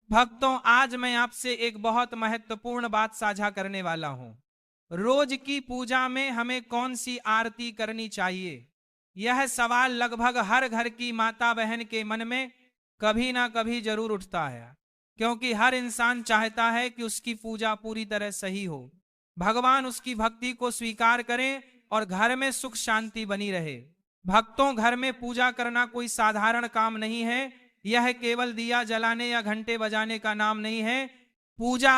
भक्तों, आज मैं आपसे एक बहुत महत्वपूर्ण बात साझा करने वाला हूं। रोज की पूजा में हमें कौन सी आरती करनी चाहिए, यह सवाल लगभग हर घर की माता बहन के मन में कभी ना कभी जरूर उठता है, क्योंकि हर इंसान चाहता है कि उसकी पूजा पूरी तरह सही हो, भगवान उसकी भक्ति को स्वीकार करें और घर में सुख शांति बनी रहे। भक्तों, घर में पूजा करना कोई साधारण काम नहीं है। यह केवल दिया जलाने या घंटे बजाने का नाम नहीं है। पूजा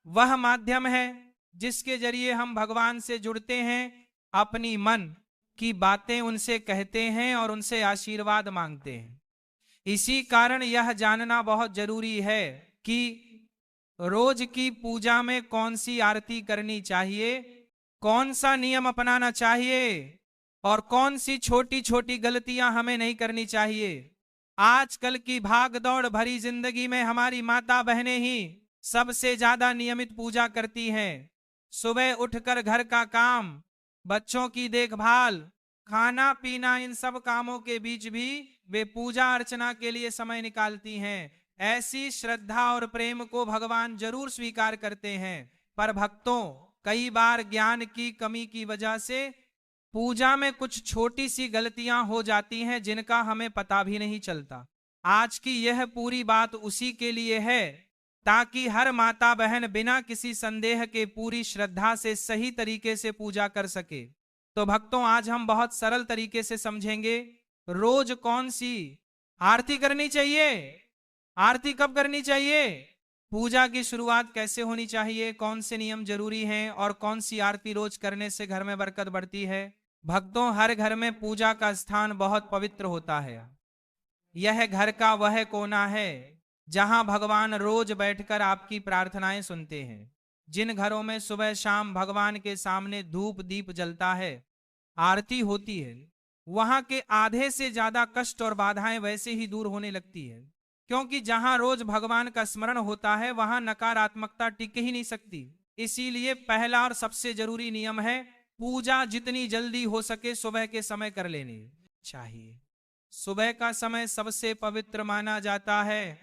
वह माध्यम है जिसके जरिए हम भगवान से जुड़ते हैं, अपनी मन की बातें उनसे कहते हैं और उनसे आशीर्वाद मांगते हैं। इसी कारण यह जानना बहुत जरूरी है कि रोज की पूजा में कौन सी आरती करनी चाहिए, कौन सा नियम अपनाना चाहिए और कौन सी छोटी छोटी गलतियां हमें नहीं करनी चाहिए। आजकल की भाग दौड़ भरी जिंदगी में हमारी माता बहनें ही सबसे ज्यादा नियमित पूजा करती हैं। सुबह उठकर घर का काम, बच्चों की देखभाल, खाना पीना, इन सब कामों के बीच भी वे पूजा अर्चना के लिए समय निकालती हैं। ऐसी श्रद्धा और प्रेम को भगवान जरूर स्वीकार करते हैं। पर भक्तों, कई बार ज्ञान की कमी की वजह से पूजा में कुछ छोटी सी गलतियां हो जाती हैं जिनका हमें पता भी नहीं चलता। आज की यह पूरी बात उसी के लिए है, ताकि हर माता बहन बिना किसी संदेह के पूरी श्रद्धा से सही तरीके से पूजा कर सके। तो भक्तों, आज हम बहुत सरल तरीके से समझेंगे रोज कौन सी आरती करनी चाहिए, आरती कब करनी चाहिए, पूजा की शुरुआत कैसे होनी चाहिए, कौन से नियम जरूरी हैं और कौन सी आरती रोज करने से घर में बरकत बढ़ती है। भक्तों, हर घर में पूजा का स्थान बहुत पवित्र होता है। यह घर का वह कोना है जहां भगवान रोज बैठकर आपकी प्रार्थनाएं सुनते हैं। जिन घरों में सुबह शाम भगवान के सामने धूप दीप जलता है, आरती होती है, वहां के आधे से ज्यादा कष्ट और बाधाएं वैसे ही दूर होने लगती है। क्योंकि जहां रोज भगवान का स्मरण होता है वहां नकारात्मकता टिक ही नहीं सकती। इसीलिए पहला और सबसे जरूरी नियम है, पूजा जितनी जल्दी हो सके सुबह के समय कर लेनी चाहिए। सुबह का समय सबसे पवित्र माना जाता है,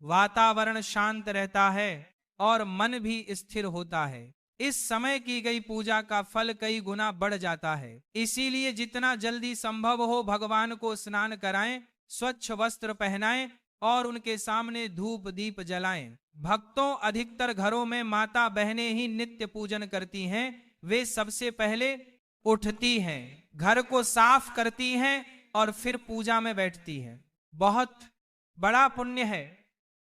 वातावरण शांत रहता है और मन भी स्थिर होता है। इस समय की गई पूजा का फल कई गुना बढ़ जाता है। इसीलिए जितना जल्दी संभव हो भगवान को स्नान कराएं, स्वच्छ वस्त्र पहनाएं और उनके सामने धूप दीप जलाएं। भक्तों, अधिकतर घरों में माता बहनें ही नित्य पूजन करती हैं। वे सबसे पहले उठती हैं, घर को साफ करती हैं और फिर पूजा में बैठती हैं। बहुत बड़ा पुण्य है।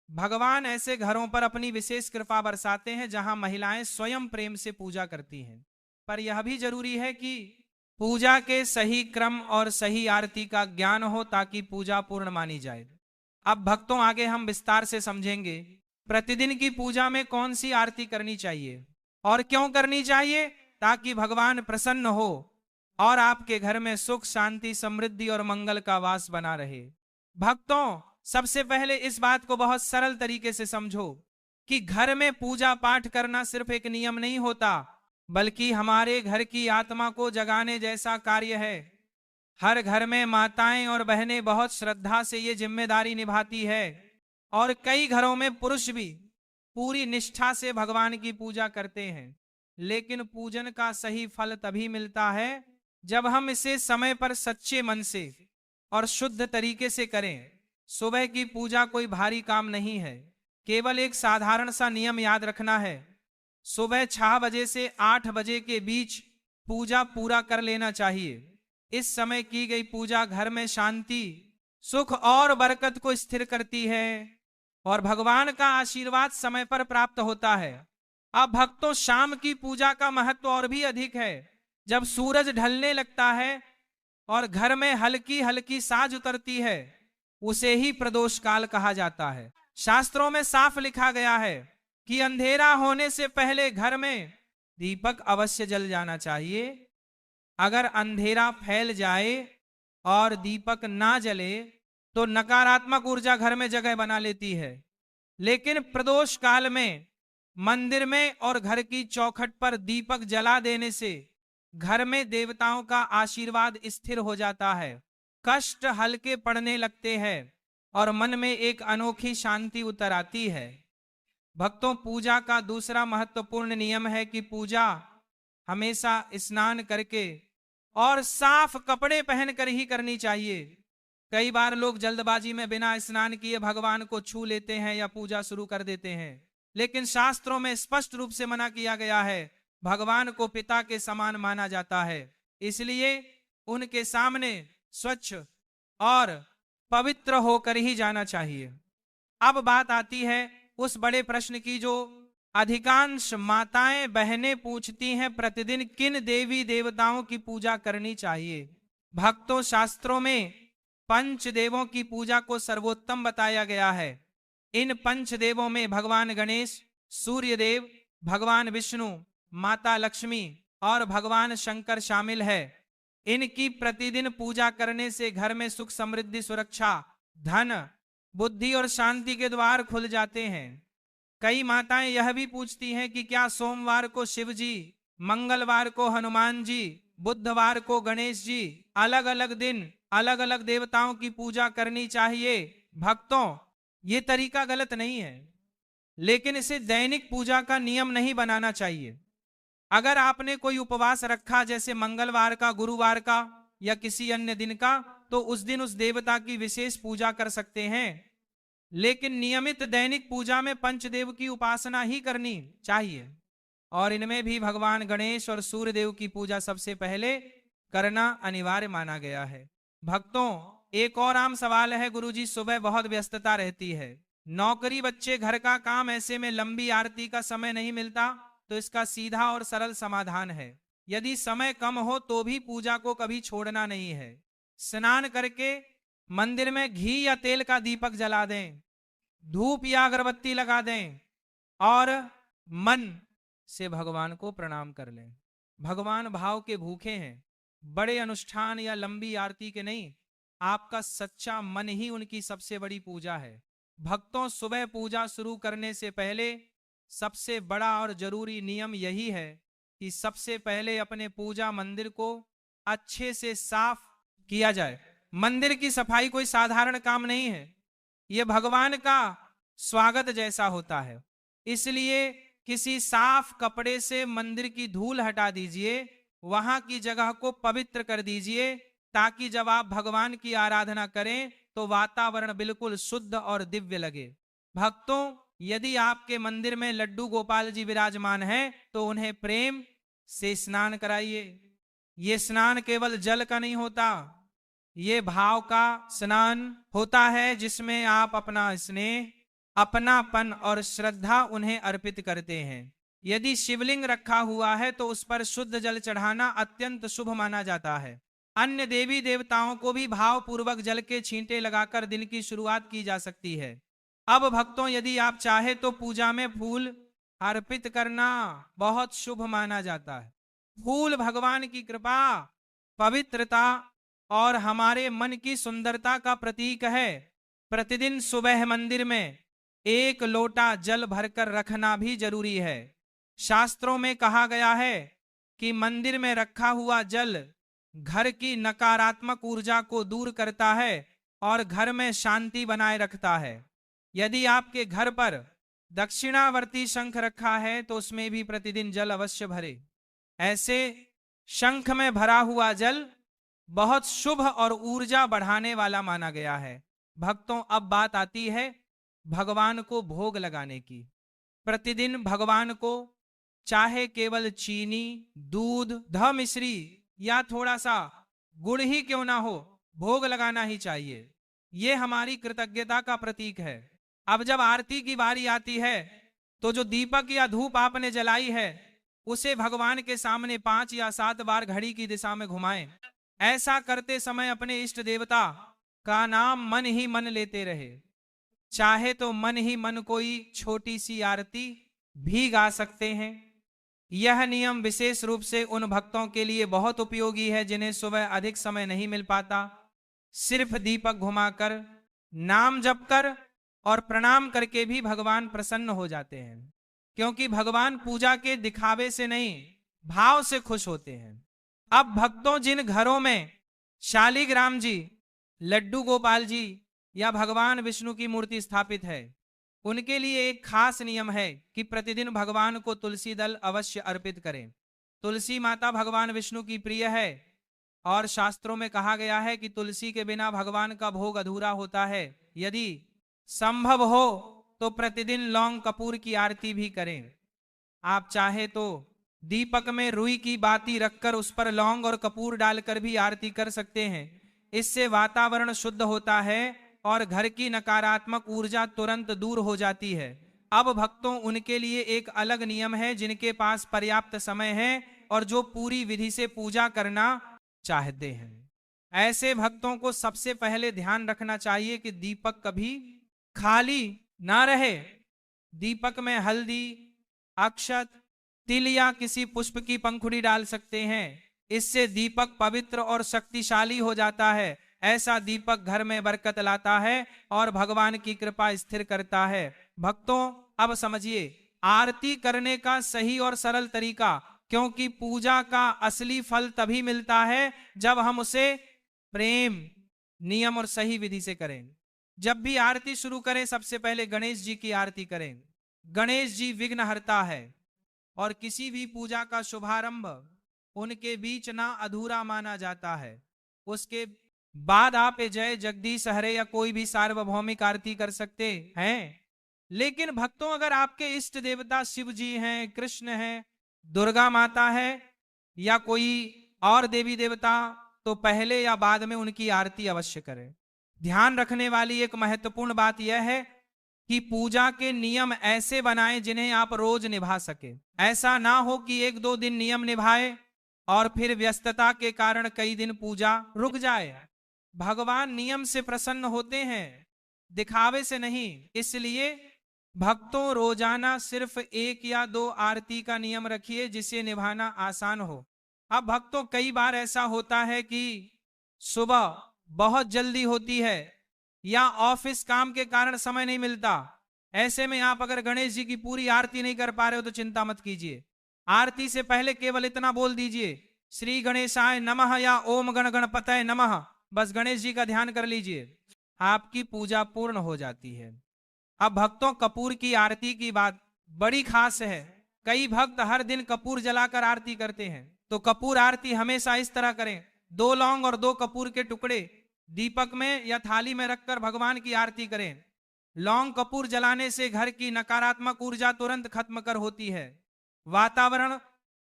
भगवान ऐसे घरों पर अपनी विशेष कृपा बरसाते हैं जहां महिलाएं स्वयं प्रेम से पूजा करती हैं। पर यह भी जरूरी है कि पूजा के सही क्रम और सही आरती का ज्ञान हो ताकि पूजा पूर्ण मानी जाए। अब भक्तों, आगे हम विस्तार से समझेंगे प्रतिदिन की पूजा में कौन सी आरती करनी चाहिए और क्यों करनी चाहिए, ताकि भगवान प्रसन्न हो और आपके घर में सुख शांति समृद्धि और मंगल का वास बना रहे। भक्तों, सबसे पहले इस बात को बहुत सरल तरीके से समझो कि घर में पूजा पाठ करना सिर्फ एक नियम नहीं होता, बल्कि हमारे घर की आत्मा को जगाने जैसा कार्य है। हर घर में माताएं और बहनें बहुत श्रद्धा से ये जिम्मेदारी निभाती है और कई घरों में पुरुष भी पूरी निष्ठा से भगवान की पूजा करते हैं। लेकिन पूजन का सही फल तभी मिलता है जब हम इसे समय पर सच्चे मन से और शुद्ध तरीके से करें। सुबह की पूजा कोई भारी काम नहीं है, केवल एक साधारण सा नियम याद रखना है। सुबह 6 बजे से 8 बजे के बीच पूजा पूरा कर लेना चाहिए। इस समय की गई पूजा घर में शांति, सुख और बरकत को स्थिर करती है और भगवान का आशीर्वाद समय पर प्राप्त होता है। अब भक्तों, शाम की पूजा का महत्व और भी अधिक है। जब सूरज ढलने लगता है और घर में हल्की हल्की साज उतरती है, उसे ही प्रदोष काल कहा जाता है। शास्त्रों में साफ लिखा गया है कि अंधेरा होने से पहले घर में दीपक अवश्य जल जाना चाहिए। अगर अंधेरा फैल जाए और दीपक ना जले तो नकारात्मक ऊर्जा घर में जगह बना लेती है। लेकिन प्रदोष काल में मंदिर में और घर की चौखट पर दीपक जला देने से घर में देवताओं का आशीर्वाद स्थिर हो जाता है, कष्ट हल्के पड़ने लगते हैं और मन में एक अनोखी शांति उतर आती है। भक्तों, पूजा का दूसरा महत्वपूर्ण नियम है कि पूजा हमेशा स्नान करके और साफ कपड़े पहनकर ही करनी चाहिए। कई बार लोग जल्दबाजी में बिना स्नान किए भगवान को छू लेते हैं या पूजा शुरू कर देते हैं, लेकिन शास्त्रों में स्पष्ट रूप से मना किया गया है। भगवान को पिता के समान माना जाता है, इसलिए उनके सामने स्वच्छ और पवित्र होकर ही जाना चाहिए। अब बात आती है उस बड़े प्रश्न की जो अधिकांश माताएं बहनें पूछती हैं, प्रतिदिन किन देवी देवताओं की पूजा करनी चाहिए। भक्तों, शास्त्रों में पंच देवों की पूजा को सर्वोत्तम बताया गया है। इन पंच देवों में भगवान गणेश, सूर्य देव, भगवान विष्णु, माता लक्ष्मी और भगवान शंकर शामिल है। इनकी प्रतिदिन पूजा करने से घर में सुख, समृद्धि, सुरक्षा, धन, बुद्धि और शांति के द्वार खुल जाते हैं। कई माताएं यह भी पूछती हैं कि क्या सोमवार को शिव जी, मंगलवार को हनुमान जी, बुधवार को गणेश जी, अलग अलग दिन अलग अलग देवताओं की पूजा करनी चाहिए। भक्तों, ये तरीका गलत नहीं है, लेकिन इसे दैनिक पूजा का नियम नहीं बनाना चाहिए। अगर आपने कोई उपवास रखा, जैसे मंगलवार का, गुरुवार का या किसी अन्य दिन का, तो उस दिन उस देवता की विशेष पूजा कर सकते हैं, लेकिन नियमित दैनिक पूजा में पंचदेव की उपासना ही करनी चाहिए। और इनमें भी भगवान गणेश और सूर्य देव की पूजा सबसे पहले करना अनिवार्य माना गया है। भक्तों, एक और आम सवाल है, गुरुजी सुबह बहुत व्यस्तता रहती है, नौकरी, बच्चे, घर का काम, ऐसे में लंबी आरती का समय नहीं मिलता। तो इसका सीधा और सरल समाधान है, यदि समय कम हो तो भी पूजा को कभी छोड़ना नहीं है। स्नान करके मंदिर में घी या तेल का दीपक जला दें, धूप या अगरबत्ती लगा दें और मन से भगवान को प्रणाम कर लें। भगवान भाव के भूखे हैं, बड़े अनुष्ठान या लंबी आरती के नहीं। आपका सच्चा मन ही उनकी सबसे बड़ी पूजा है। भक्तों, सुबह पूजा शुरू करने से पहले सबसे बड़ा और जरूरी नियम यही है कि सबसे पहले अपने पूजा मंदिर को अच्छे से साफ किया जाए। मंदिर की सफाई कोई साधारण काम नहीं है, यह भगवान का स्वागत जैसा होता है। इसलिए किसी साफ कपड़े से मंदिर की धूल हटा दीजिए, वहां की जगह को पवित्र कर दीजिए, ताकि जब आप भगवान की आराधना करें तो वातावरण बिल्कुल शुद्ध और दिव्य लगे। भक्तों, यदि आपके मंदिर में लड्डू गोपाल जी विराजमान हैं, तो उन्हें प्रेम से स्नान कराइए। ये स्नान केवल जल का नहीं होता, ये भाव का स्नान होता है, जिसमें आप अपना स्नेह, अपनापन और श्रद्धा उन्हें अर्पित करते हैं। यदि शिवलिंग रखा हुआ है तो उस पर शुद्ध जल चढ़ाना अत्यंत शुभ माना जाता है। अन्य देवी देवताओं को भी भाव पूर्वक जल के छींटे लगाकर दिन की शुरुआत की जा सकती है। अब भक्तों, यदि आप चाहे तो पूजा में फूल अर्पित करना बहुत शुभ माना जाता है। फूल भगवान की कृपा, पवित्रता और हमारे मन की सुंदरता का प्रतीक है। प्रतिदिन सुबह मंदिर में 1 लोटा जल भरकर रखना भी जरूरी है। शास्त्रों में कहा गया है कि मंदिर में रखा हुआ जल घर की नकारात्मक ऊर्जा को दूर करता है और घर में शांति बनाए रखता है। यदि आपके घर पर दक्षिणावर्ती शंख रखा है तो उसमें भी प्रतिदिन जल अवश्य भरे। ऐसे शंख में भरा हुआ जल बहुत शुभ और ऊर्जा बढ़ाने वाला माना गया है। भक्तों, अब बात आती है भगवान को भोग लगाने की। प्रतिदिन भगवान को चाहे केवल चीनी, दूध, मिश्री या थोड़ा सा गुड़ ही क्यों ना हो, भोग लगाना ही चाहिए। ये हमारी कृतज्ञता का प्रतीक है। अब जब आरती की बारी आती है तो जो दीपक या धूप आपने जलाई है उसे भगवान के सामने 5 या 7 बार घड़ी की दिशा में घुमाएं। ऐसा करते समय अपने इष्ट देवता का नाम मन ही मन लेते रहे। चाहे तो मन ही मन कोई छोटी सी आरती भी गा सकते हैं। यह नियम विशेष रूप से उन भक्तों के लिए बहुत उपयोगी है जिन्हें सुबह अधिक समय नहीं मिल पाता। सिर्फ दीपक घुमाकर, नाम जप कर और प्रणाम करके भी भगवान प्रसन्न हो जाते हैं, क्योंकि भगवान पूजा के दिखावे से नहीं, भाव से खुश होते हैं। अब भक्तों, जिन घरों में शालिग्राम जी, लड्डू गोपाल जी या भगवान विष्णु की मूर्ति स्थापित है, उनके लिए एक खास नियम है कि प्रतिदिन भगवान को तुलसी दल अवश्य अर्पित करें। तुलसी माता भगवान विष्णु की प्रिय है और शास्त्रों में कहा गया है कि तुलसी के बिना भगवान का भोग अधूरा होता है। यदि संभव हो तो प्रतिदिन लौंग कपूर की आरती भी करें। आप चाहे तो दीपक में रुई की बाती रखकर उस पर लौंग और कपूर डालकर भी आरती कर सकते हैं। इससे वातावरण शुद्ध होता है और घर की नकारात्मक ऊर्जा तुरंत दूर हो जाती है। अब भक्तों, उनके लिए एक अलग नियम है जिनके पास पर्याप्त समय है और जो पूरी विधि से पूजा करना चाहते हैं। ऐसे भक्तों को सबसे पहले ध्यान रखना चाहिए कि दीपक कभी खाली ना रहे। दीपक में हल्दी, अक्षत, तिल या किसी पुष्प की पंखुड़ी डाल सकते हैं। इससे दीपक पवित्र और शक्तिशाली हो जाता है। ऐसा दीपक घर में बरकत लाता है और भगवान की कृपा स्थिर करता है। भक्तों, अब समझिए आरती करने का सही और सरल तरीका, क्योंकि पूजा का असली फल तभी मिलता है जब हम उसे प्रेम, नियम और सही विधि से करें। जब भी आरती शुरू करें, सबसे पहले गणेश जी की आरती करें। गणेश जी विघ्नहर्ता है और किसी भी पूजा का शुभारंभ उनके बीच ना अधूरा माना जाता है। उसके बाद आप जय जगदीश हरे या कोई भी सार्वभौमिक आरती कर सकते हैं। लेकिन भक्तों, अगर आपके इष्ट देवता शिव जी हैं, कृष्ण हैं, दुर्गा माता है या कोई और देवी देवता, तो पहले या बाद में उनकी आरती अवश्य करें। ध्यान रखने वाली एक महत्वपूर्ण बात यह है कि पूजा के नियम ऐसे बनाएं जिन्हें आप रोज निभा सके। ऐसा ना हो कि एक दो दिन नियम निभाए और फिर व्यस्तता के कारण कई दिन पूजा रुक जाए। भगवान नियम से प्रसन्न होते हैं, दिखावे से नहीं। इसलिए भक्तों, रोजाना सिर्फ 1 या 2 आरती का नियम रखिए जिसे निभाना आसान हो। अब भक्तों, कई बार ऐसा होता है कि सुबह बहुत जल्दी होती है या ऑफिस काम के कारण समय नहीं मिलता। ऐसे में आप अगर गणेश जी की पूरी आरती नहीं कर पा रहे हो तो चिंता मत कीजिए। आरती से पहले केवल इतना बोल दीजिए, श्री गणेशाय नमः या ओम गण गणपतये नमः। बस गणेश जी का ध्यान कर लीजिए, आपकी पूजा पूर्ण हो जाती है। अब भक्तों, कपूर की आरती की बात बड़ी खास है। कई भक्त हर दिन कपूर जलाकर आरती करते हैं, तो कपूर आरती हमेशा इस तरह करें। 2 लौंग और 2 कपूर के टुकड़े दीपक में या थाली में रखकर भगवान की आरती करें। लौंग कपूर जलाने से घर की नकारात्मक ऊर्जा तुरंत खत्म कर होती है, वातावरण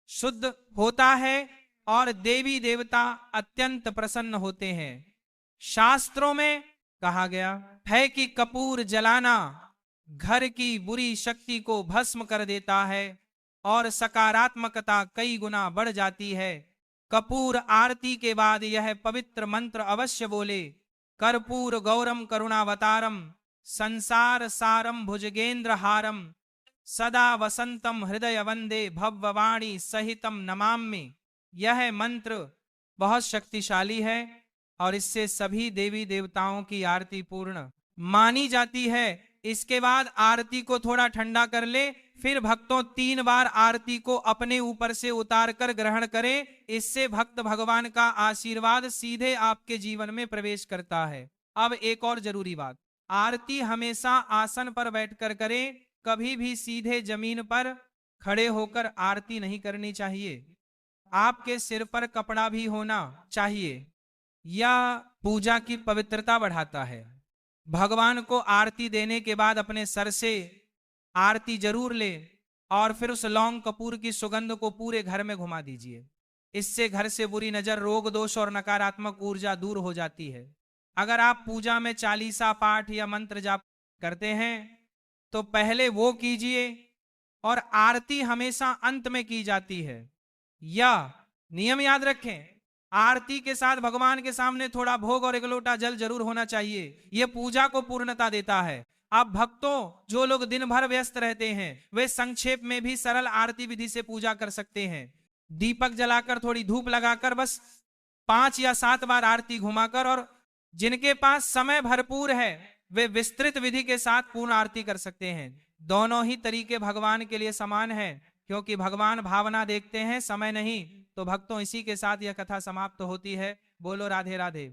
शुद्ध होता है और देवी देवता अत्यंत प्रसन्न होते हैं। शास्त्रों में कहा गया है कि कपूर जलाना घर की बुरी शक्ति को भस्म कर देता है और सकारात्मकता कई गुना बढ़ जाती है। कपूर आरती के बाद यह पवित्र मंत्र अवश्य बोले, कर्पूर गौरम करुणावतारम संसार सारम भुजगेंद्र हारम सदा वसंतम हृदय वंदे भव्यवाणी सहितम नमामि। यह मंत्र बहुत शक्तिशाली है और इससे सभी देवी देवताओं की आरती पूर्ण मानी जाती है। इसके बाद आरती को थोड़ा ठंडा कर ले, फिर भक्तों 3 बार आरती को अपने ऊपर से उतार कर ग्रहण करें। इससे भक्त भगवान का आशीर्वाद सीधे आपके जीवन में प्रवेश करता है। अब एक और जरूरी बात, आरती हमेशा आसन पर बैठकर करें, कभी भी सीधे जमीन पर खड़े होकर आरती नहीं करनी चाहिए। आपके सिर पर कपड़ा भी होना चाहिए, यह पूजा की पवित्रता बढ़ाता है। भगवान को आरती देने के बाद अपने सर से आरती जरूर ले और फिर उस लौंग कपूर की सुगंध को पूरे घर में घुमा दीजिए। इससे घर से बुरी नजर, रोग दोष और नकारात्मक ऊर्जा दूर हो जाती है। अगर आप पूजा में चालीसा पाठ या मंत्र जाप करते हैं तो पहले वो कीजिए और आरती हमेशा अंत में की जाती है। यह नियम याद रखें, आरती के साथ भगवान के सामने थोड़ा भोग और 1 लोटा जल जरूर होना चाहिए। यह पूजा को पूर्णता देता है। अब भक्तों, जो लोग दिन भर व्यस्त रहते हैं वे संक्षेप में भी सरल आरती विधि से पूजा कर सकते हैं। दीपक जलाकर, थोड़ी धूप लगाकर, बस 5 या 7 बार आरती घुमाकर, और जिनके पास समय भरपूर है वे विस्तृत विधि के साथ पूर्ण आरती कर सकते हैं। दोनों ही तरीके भगवान के लिए समान है, क्योंकि भगवान भावना देखते हैं, समय नहीं। तो भक्तों, इसी के साथ यह कथा समाप्त होती है। बोलो राधे राधे।